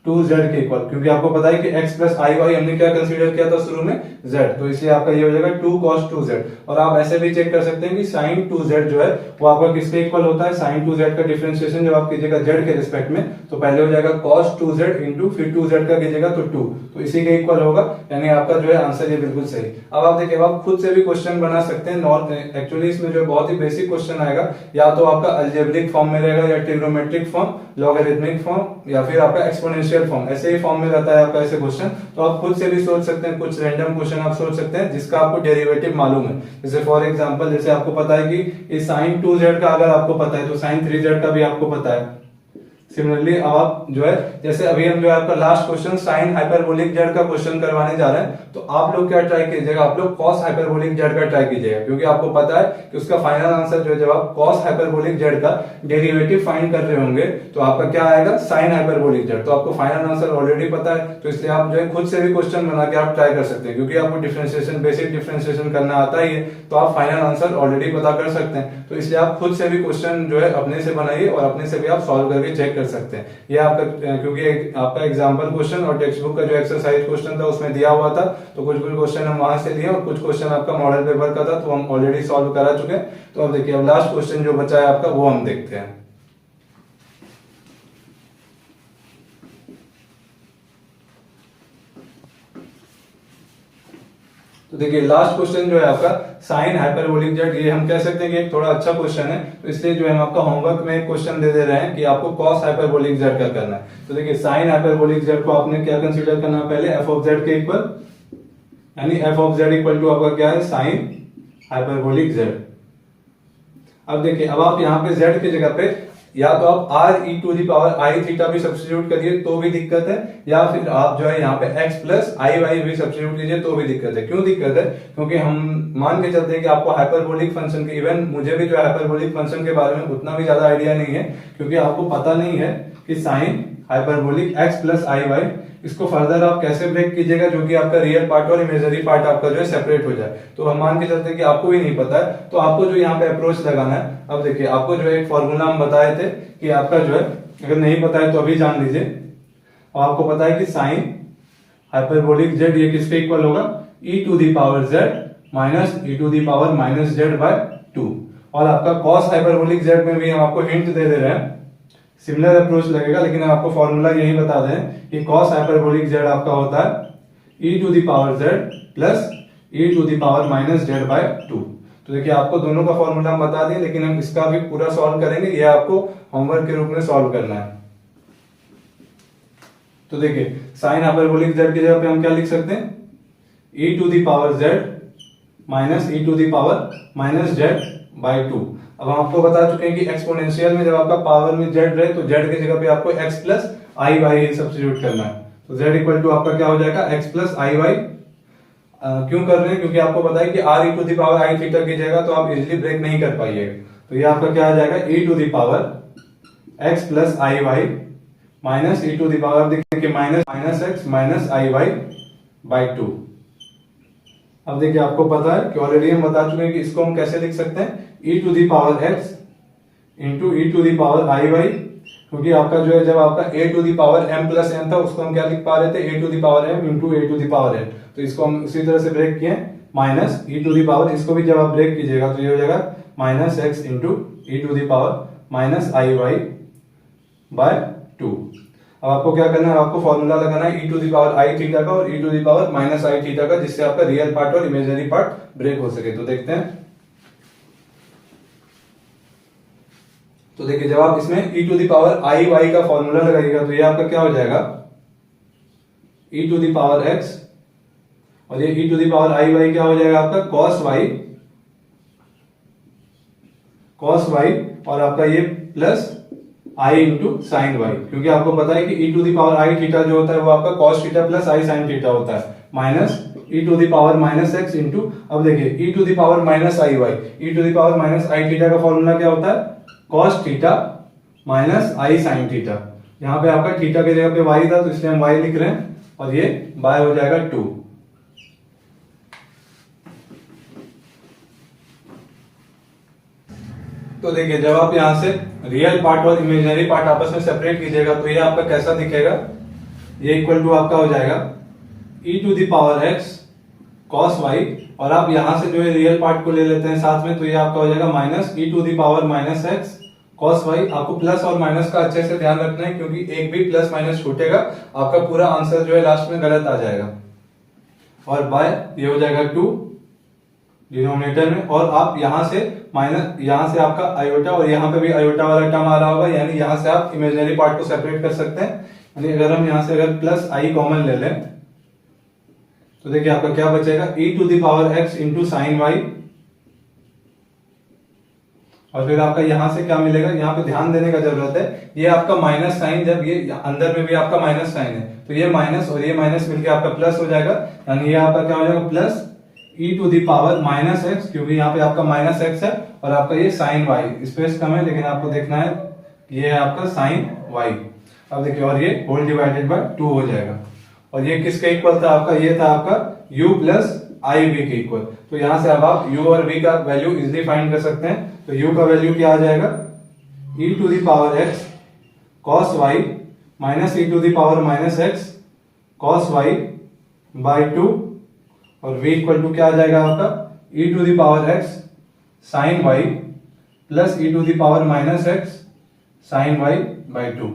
2z के इक्वल, क्योंकि आपको पता है कि x प्लस आई वाई हमने क्या कंसीडर किया था शुरू में, z, तो इसलिए आपका ये हो जाएगा 2 cos 2z। और आप ऐसे भी चेक कर सकते हैं कि sin 2z जो है वो आपका किसके इक्वल होता है, sin 2z का डिफरेंशिएशन जब आप कीजिएगा z के रिस्पेक्ट में तो पहले हो जाएगा cos 2z इंटू फिर 2z का कीजिएगा तो 2, तो इसी के इक्वल होगा, यानी आपका जो है आंसर ये बिल्कुल सही। अब आप देखिए आप खुद से भी क्वेश्चन बना सकते हैं, एक्चुअली इसमें जो बहुत ही बेसिक क्वेश्चन आएगा, या तो आपका अलजेब्रिक फॉर्म में रहेगा या ट्रिग्नोमेट्रिक फॉर्म, लॉगरिथमिक फॉर्म या फिर आपका एक्सपोनेंशियल फॉर्म, ऐसे ही फॉर्म में रहता है आपका ऐसे क्वेश्चन। तो आप खुद से भी सोच सकते हैं, कुछ रैंडम क्वेश्चन आप सोच सकते हैं जिसका आपको डेरिवेटिव मालूम है। जैसे फॉर एग्जांपल जैसे आपको पता है कि sin 2z का अगर आपको पता है तो sin 3z का भी आपको पता है। सिमिलरली अब आप जो है जैसे अभी हम जो है आपका last question sine hyperbolic Z का क्वेश्चन करवाने जा रहे हैं, तो आप लोग क्या ट्राई कीजिएगा, आप लोग कॉस हाइपरबोलिक जेड का ट्राई कीजिएगा, क्योंकि आपको पता है कि उसका फाइनल आंसर जो है जब आप कॉस हाइपरबोलिक जेड का डेरिवेटिव फाइंड कर रहे होंगे तो आपका क्या आएगा, साइन हाइपरबोलिक जेड। तो आपको फाइनल आंसर ऑलरेडी पता है, तो इसलिए आप जो है खुद से भी क्वेश्चन बना के आप ट्राई कर सकते हैं, क्योंकि आपको डिफरेंशिएशन बेसिक डिफरेंशिएशन करना आता ही है, तो आप फाइनल आंसर ऑलरेडी पता कर सकते हैं। तो इसलिए आप खुद से भी क्वेश्चन जो है अपने से बनाइए और अपने से भी आप सॉल्व करके चेक कर सकते हैं। ये आपका क्योंकि आपका एग्जांपल क्वेश्चन और टेक्स्ट बुक का जो एक्सरसाइज क्वेश्चन था उसमें दिया हुआ था, तो कुछ क्वेश्चन हम वहां से लिए और कुछ क्वेश्चन आपका मॉडल पेपर का था तो हम ऑलरेडी सॉल्व करा चुके हैं। तो अब देखिए अब लास्ट क्वेश्चन जो बचा है आपका वो हम देखते हैं। तो देखिए लास्ट क्वेश्चन जो है आपका साइन हाइपरबोलिक जेड, ये हम कह सकते हैं कि एक थोड़ा अच्छा क्वेश्चन है, तो इसलिए जो हम आपका होमवर्क में एक क्वेश्चन दे रहे हैं कि आपको कॉस हाइपरबोलिक जेड का करना है। तो देखिए साइन हाइपरबोलिक जेड को आपने क्या कंसीडर करना है, पहले एफ ऑफ जेड के इक्वल, यानी f of z equal to आपका क्या है, साइन हाइपरबोलिक जेड। अब देखिए अब आप यहाँ पे जेड की जगह पे या तो आप r e to the power i theta भी सब्स्टिट्यूट करिए तो भी दिक्कत है, या फिर आप जो है यहाँ पे x प्लस आई वाई भी सब्स्टिट्यूट कीजिए तो भी दिक्कत है। क्यों दिक्कत है, क्योंकि हम मान के चलते हैं कि आपको हाइपरबोलिक फंक्शन के, इवन मुझे भी जो हाइपरबोलिक फंक्शन के बारे में उतना भी ज्यादा आइडिया नहीं है, क्योंकि आपको पता नहीं है कि sine hyperbolic x plus i Y, इसको फर्दर आप कैसे ब्रेक कीजिएगा जो कि आपका रियल पार्ट और इमेजिनरी पार्ट आपका जो है सेपरेट हो जाए। तो हम मान के चलते हैं कि आपको भी नहीं पता है, तो आपको जो यहाँ पे अप्रोच लगाना है, अब देखिए आपको जो है एक फॉर्मूला हम बताए थे कि आपका जो है अगर नहीं पता है तो अभी जान लीजिए। और आपको पता है कि साइन हाइपरबोलिक जेड ये किसके इक्वल होगा, e to the power z minus e to the power minus z by 2। और आपका कॉस हाइपरबोलिक जेड में भी हम आपको हिंट दे रहे हैं, सिमिलर अप्रोच लगेगा, लेकिन हम आपको फॉर्मूला यही बता दें कि cos हाइपरबोलिक z आपका होता है e to the power z plus e to the power minus z by 2। तो देखिए आपको दोनों का फॉर्मूला हम बता दें, लेकिन हम इसका भी पूरा सॉल्व करेंगे, ये आपको होमवर्क के रूप में सॉल्व करना है। तो देखिए साइन हाइपरबोलिक z की जगह पे हम क्या लिख सकते हैं, e to the power z minus e to the power minus z by 2। अब हम आपको बता चुके हैं कि एक्सपोनेंशियल में जब आपका पावर में z रहे तो z की जगह पे आपको x plus i y substitute करना है। तो z इक्वल टू आपका क्या हो जाएगा, x प्लस आई वाई। क्यों कर रहे हैं, क्योंकि आपको पता है कि r e to the power i theta की जगह तो आप इजिली ब्रेक नहीं कर पाइएगा। तो ये आपका क्या आ जाएगा, e to the power x plus i y minus e to the power देखिए कि minus x minus i y by 2। अब देखिए आपको पता है कि ऑलरेडी हम बता चुके हैं कि इसको हम कैसे लिख सकते हैं, e to the power x into e to the power i y, क्योंकि आपका जो है जब आपका a to the power m plus n था उसको हम क्या लिख पा रहे थे, a to the power m into a to the power n। तो इसको हम उसी तरह से ब्रेक किए, minus e to the power, इसको भी जब आप ब्रेक कीजिएगा तो ये हो जाएगा minus x into e to the power minus i y by 2। अब आपको क्या करना है, आपको फॉर्मूला लगाना है e to the power i theta का और e to the power minus i theta का, जिससे आपका रियल पार्ट और इमेजिनरी पार्ट ब्रेक हो सके। तो देखते हैं, तो देखिए जब आप इसमें e to the power i y का फॉर्मूला लगाइएगा तो ये आपका क्या हो जाएगा, e to the power x, और ये e to the power i y क्या हो जाएगा आपका cos y, और आपका ये plus i into sine y, क्योंकि आपको पता है कि e to the power i theta जो होता है वो आपका cos theta plus i sine theta होता है, minus e to the power minus x into, अब देखिए e to the power minus i y, e to the power minus i theta का फॉर्मूला क्या होता है, cos theta minus i sine theta. यहाँ पे आपका थीटा की जगह पे y था तो इसलिए हम y लिख रहे हैं, और ये बाय हो जाएगा 2। तो देखिए जब आप यहाँ से रियल पार्ट और इमेजिनरी पार्ट आपस में सेपरेट कीजिएगा तो ये आपका कैसा दिखेगा, ये इक्वल टू आपका हो जाएगा e to the power x cos y, और आप यहां से जो है रियल पार्ट को ले लेते हैं साथ में, तो ये आपका हो जाएगा minus e to the power minus x cos y। आपको प्लस और माइनस का अच्छे से ध्यान रखना है, क्योंकि एक भी प्लस माइनस छूटेगा आपका पूरा आंसर जो है लास्ट में गलत आ जाएगा। और बाय ये हो जाएगा 2 डिनोमिनेटर में, और आप यहां से माइनस, यहां से आपका आयोटा और यहां पे भी आयोटा वाला टर्म आ रहा होगा, यानी यहां से आप इमेजिनरी पार्ट को सेपरेट कर सकते हैं। यानी अगर हम यहां से अगर प्लस आई कॉमन ले लें तो देखिए आपका क्या बचेगा, e to the power x into sine y, और फिर आपका यहां से क्या मिलेगा, यहां पे ध्यान देने का जरूरत है, ये आपका माइनस साइन, जब ये अंदर में भी आपका माइनस साइन है तो ये माइनस और ये माइनस मिलके आपका प्लस हो जाएगा, यानी ये आपका क्या हो जाएगा plus e to the power minus x, क्योंकि यहाँ पे आपका माइनस x है, और आपका ये साइन y, स्पेस कम है लेकिन आपको देखना है, ये है आपका साइन y। अब देखिए, और ये होल डिवाइडेड बाय 2 हो जाएगा, और ये किसके इक्वल था आपका, ये था आपका u प्लस आई वी के इक्वल। तो यहां से अब आप u और v का वैल्यू इजिली फाइंड कर सकते हैं। तो u का वैल्यू क्या आ जाएगा, e to the power x cos y minus e to the power minus x cos y by 2, और v इक्वल टू क्या आ जाएगा आपका, e to the power x sine y plus e to the power minus x sine y by 2।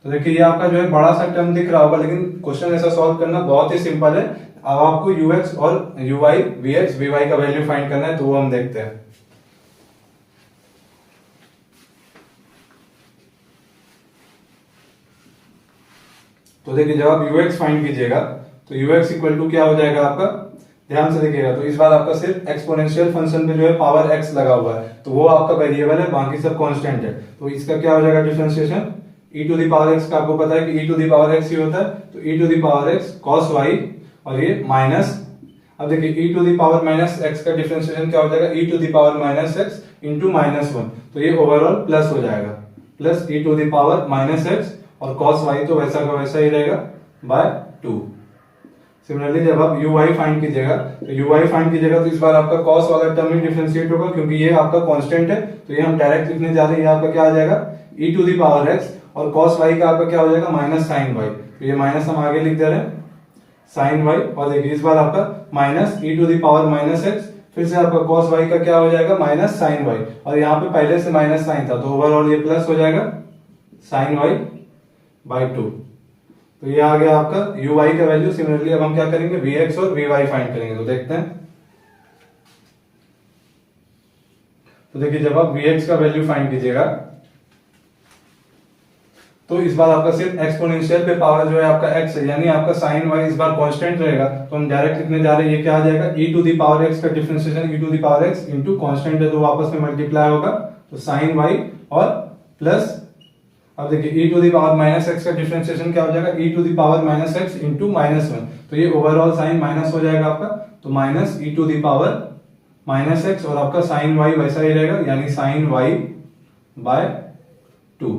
तो देखिए ये आपका जो है बड़ा सा टर्म दिख रहा होगा, लेकिन क्वेश्चन ऐसा सॉल्व करना बहुत ही सिंपल है। अब आपको ux और uy, vx, vy का वैल्यू फाइंड करना है, तो वो हम देखते हैं। तो देखिए जब आप ux फाइंड कीजिएगा तो ux इक्वल टू क्या हो जाएगा आपका, ध्यान से देखिएगा, तो इस बार आपका सिर्फ एक्सपोनेंशियल फंक्शन पे जो है पावर x लगा हुआ है, तो वो आपका वेरिएबल है, बाकी सब कांस्टेंट है। तो इसका क्या हो जाएगा differentiation, e to the power x का आपको पता है कि e to the power x ही होता है, तो e to the power x cos y, और ये माइनस, अब देखिए e to the power minus x का डिफरेंशिएशन क्या हो जाएगा, e to the power minus x into minus 1, तो ये ओवरऑल प्लस हो जाएगा, plus e to the power minus x, और cos y तो वैसा का वैसा ही रहेगा बाय 2। सिमिलरली जब आप uy फाइंड कीजिएगा तो इस बार आपका cos वाला टर्म ही डिफरेंशिएट होगा, क्योंकि ये आपका कांस्टेंट है, तो ये हम डायरेक्ट लिखने जा रहे हैं, ये आपका क्या आ जाएगा e to the power x, और cos y का आपका क्या हो जाएगा माइनस साइन y, तो ये माइनस हम आगे लिख दे रहे हैं साइन y, और देखिए इस बार आपका minus e to the power minus x, फिर से आपका cos y का क्या हो जाएगा माइनस साइन y, और यहाँ पे पहले से माइनस साइन था, तो ओवरऑल ये प्लस हो जाएगा साइन y बाय 2। तो ये आ गया आपका uy का वैल्यू। सिमिलरली अब हम क्या करेंगे, vx और vy फाइंड करेंगे, तो देखते हैं। तो देखिए जब आप vx का वैल्यू फाइंड कीजिएगा तो इस बार आपका सिर्फ एक्सपोनेंशियल पे पावर जो है आपका x है, यानी आपका साइन y इस बार कांस्टेंट रहेगा, तो हम डायरेक्ट लिखने जा रहे हैं, ये क्या आ जाएगा e to the power x का differentiation e to the power x into constant है तो आपस में मल्टीप्लाई होगा, तो साइन y और प्लस, अब देखिए e to the power minus x का डिफरेंशिएशन क्या हो जाएगा, e to the power minus x into minus 1, तो ये ओवरऑल साइन माइनस हो जाएगा आपका, तो minus e to the power minus x, और आपका साइन y वैसा ही रहेगा, यानी साइन y बाय 2।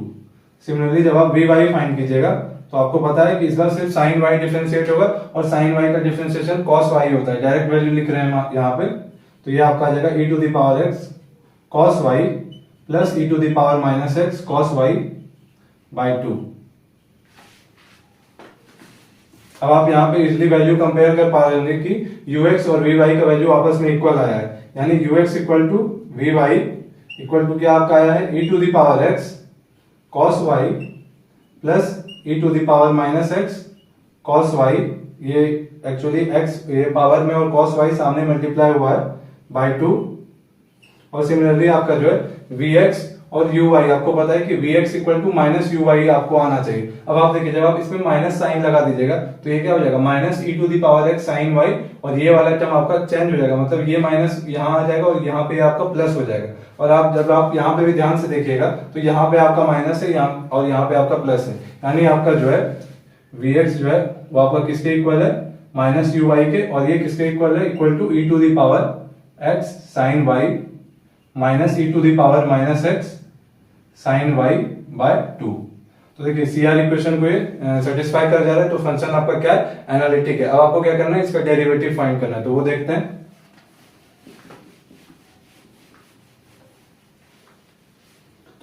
सिमिलरली जब आप vy फाइंड कीजिएगा तो आपको पता है कि इस बार सिर्फ साइन y डिफरेंशिएट होगा, और साइन y का डिफरेंशिएशन cos y होता है, डायरेक्ट वैल्यू लिख रहे हैं यहाँ पे, तो ये आपका आ जाएगा e to the power x cos y plus e to the power minus x cos y by 2। अब आप यहाँ पे इजिली वैल्यू कंपेयर कर पा रहे हैं कि ux और vy का वैल्यू आपस में इक्वल आया है, यानी ux equal to vy equal to क्या आपका आया है, e to the power x cos y plus e to the power minus x cos y, ये एक्चुअली x ये पावर में और cos y सामने मल्टीप्लाई हुआ है बाय 2, और सिमिलरली आपका जो है vx और uy, आपको पता है कि vx equal to minus uy आपको आना चाहिए। अब आप देखिए जब आप इसमें माइनस साइन लगा दीजिएगा तो ये क्या हो जाएगा minus e to the power x sine y, और ये वाला टर्म आपका चेंज हो जाएगा, मतलब ये माइनस यहाँ आ जाएगा और यहाँ पे आपका प्लस हो जाएगा। और आप जब आप यहाँ पे भी ध्यान से देखिएगा तो यहाँ पे आपका माइनस है यहाँ, और यहाँ पे आपका प्लस है, यानी आपका जो है vx जो है वो आपका किसके इक्वल है, माइनस uy के, और ये किसके इक्वल है, equal to e to the power x sine y minus e to the power minus x sine y by 2। तो देखिए CR इक्वेशन को ये सेटिस्फाई कर जा रहा है, तो फंक्शन आपका क्या है, एनालिटिक है। अब आपको क्या करना है, इसका डेरिवेटिव फाइंड करना है, तो वो देखते हैं।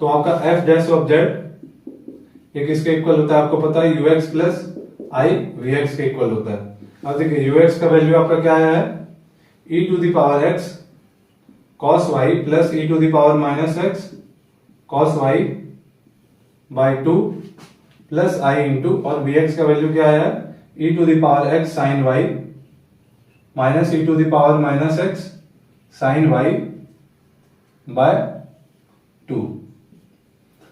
तो आपका f डैश ऑफ z ये किसके इक्वल होता है, आपको पता है ux plus i v x के इक्वल होता है। अब देखिए यू एक्स का वैल्यू आपका क्या है, e to the power x cos y plus e to the power minus x cos y by 2 plus i into, और वी एक्स का वैल्यू क्या है, e to the power x sine y minus e to the power minus x sine y by 2।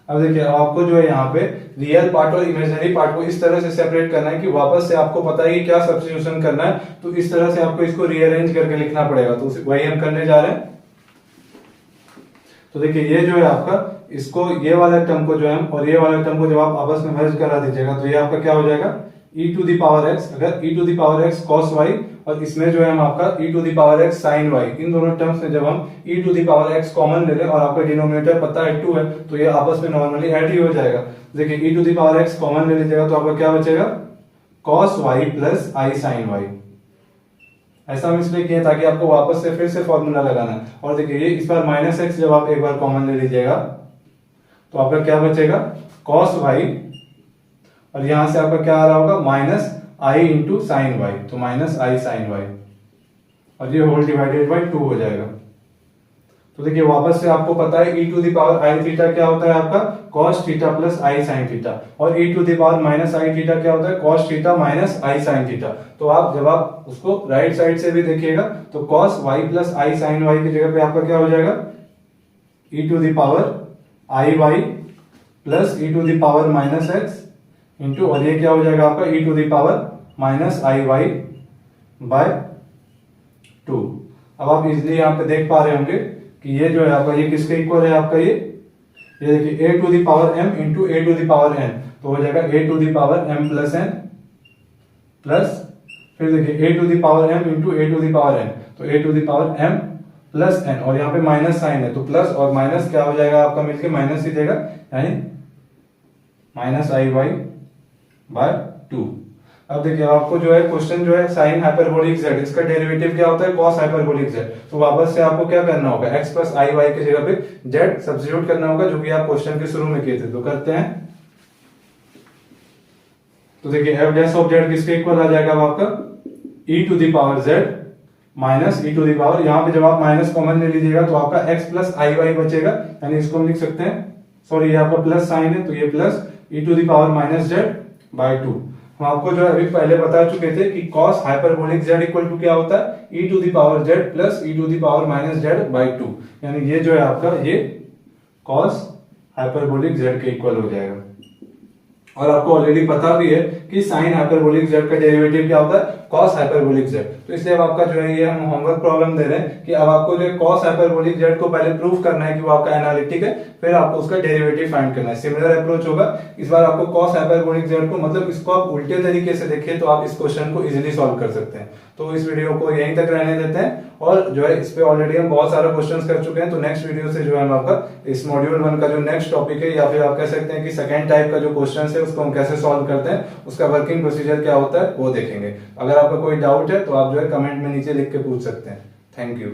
अब देखिए आपको जो है यहाँ पे रियल पार्ट और इमेजिनरी पार्ट को इस तरह से सेपरेट करना है कि वापस से आपको पता है कि क्या सब्स्टिट्यूशन करना है, तो इस तरह से आपको इसको रीअरेंज करके लिखना पड़ेगा, तो वही हम करने जा रहे हैं। तो देखिए ये जो है आपका, इसको ये वाला टर्म को जो है और ये वाला टर्म को जब आप आपस में मर्ज करा दीजिएगा तो ये आपका क्या हो जाएगा, e to the power x, अगर e to the power x cos y और इसमें जो है हम आपका e to the power x sin y, इन दोनों टर्म्स में जब हम e to the power x common ले लें और आपका डिनोमिनेटर पता है 2 है, तो ये आपस में नॉर्मली ऐड ही हो जाएगा। देखिए e to the power x common ले लीजिएगा तो आपका क्या बचेगा, cos y plus i sin y। ऐसा हम इसलिए किए ताकि आपको वापस से फिर से फॉर्मूला लगाना है। और देखिए ये इस बार माइनस एक्स जब आप एक बार कॉमन ले लीजिएगा तो आपका क्या बचेगा, cos y, और यहां से आपका क्या आ रहा होगा, माइनस आई इंटू साइन वाई, तो माइनस आई साइन वाई, और ये होल डिवाइडेड बाई 2 हो जाएगा। तो देखिए वापस से आपको पता है e to the power i theta क्या होता है आपका, cos theta plus i sine theta, और e to the power minus i theta क्या होता है, cos theta minus i sine theta. तो आप जब आप उसको राइट साइड से भी देखिएगा तो cos y plus i sine y की जगह पे आपका क्या हो जाएगा, e to the power i y plus e to the power minus x into, और ये क्या हो जाएगा आपका e to the power minus i y by 2। अब आप इजिली यहाँ पे देख पा रहे होंगे कि ये जो है आपका, ये किसके इक्वल है आपका, ये देखिए a to the power m into a to the power n, तो हो जाएगा a to the power m plus n plus, फिर देखिए a to the power m into a to the power n, तो a to the power m plus n, और यहाँ पे माइनस साइन है तो प्लस और माइनस क्या हो जाएगा आपका मिलके माइनस ही देगा, यानी माइनस आई वाई बाय 2। अब देखिए आपको जो है क्वेश्चन जो है साइन हाइपरबोलिक z, इसका डेरिवेटिव क्या होता है, कॉस हाइपरबोलिक z, तो वापस से आपको क्या करना होगा, x प्लस आई वाई की जगह पे z सब्स्टिट्यूट करना होगा, जो कि आप क्वेश्चन के शुरू में किए थे, तो करते हैं। तो देखिए f डैश ऑफ z किसके इक्वल आ जाएगा आपका, e to the power z minus e to the power, यहाँ पे जब आप माइनस कॉमन ले लीजिएगा तो आपका x प्लस आई वाई बचेगा, यानी इसको हम लिख सकते हैं, सॉरी ये आपका प्लस साइन है तो ये plus e to the power minus z by 2। हम आपको जो है अभी पहले बता चुके थे कि cos hyperbolic z equal to क्या होता है, e to the power z plus e to the power minus z by 2, यानी ये जो है आपका ये cos हाइपरबोलिक z के इक्वल हो जाएगा। और आपको ऑलरेडी पता भी है कि साइन हाइपरबोलिक z का डेरिवेटिव क्या होता है, cos हाइपरबोलिक z। तो इसलिए अब आपका जो है ये हम होमवर्क प्रॉब्लम दे रहे हैं कि अब आपको जो है cos हाइपरबोलिक z को पहले प्रूव करना है कि वो आपका एनालिटिक है, फिर आपको उसका डेरिवेटिव फाइंड करना है। सिमिलर अप्रोच होगा, इस बार आपको cos हाइपरबोलिक z को, मतलब इसको आप उल्टे तरीके से देखिए तो आप इस क्वेश्चन को इजीली सॉल्व कर सकते हैं। तो इस वीडियो को यहीं तक रहने देते हैं, और जो है इस पे ऑलरेडी हम बहुत सारे क्वेश्चंस कर चुके हैं, तो नेक्स्ट वीडियो से जो है हम आपका इस मॉड्यूल 1 का जो नेक्स्ट टॉपिक है, या फिर आप कह सकते हैं कि सेकंड टाइप का जो क्वेश्चंस है उसको हम कैसे सॉल्व करते हैं, उसका वर्किंग प्रोसीजर क्या होता है वो देखेंगे। अगर आपका कोई डाउट है तो आप जो है कमेंट में नीचे लिख के पूछ सकते हैं। Thank you.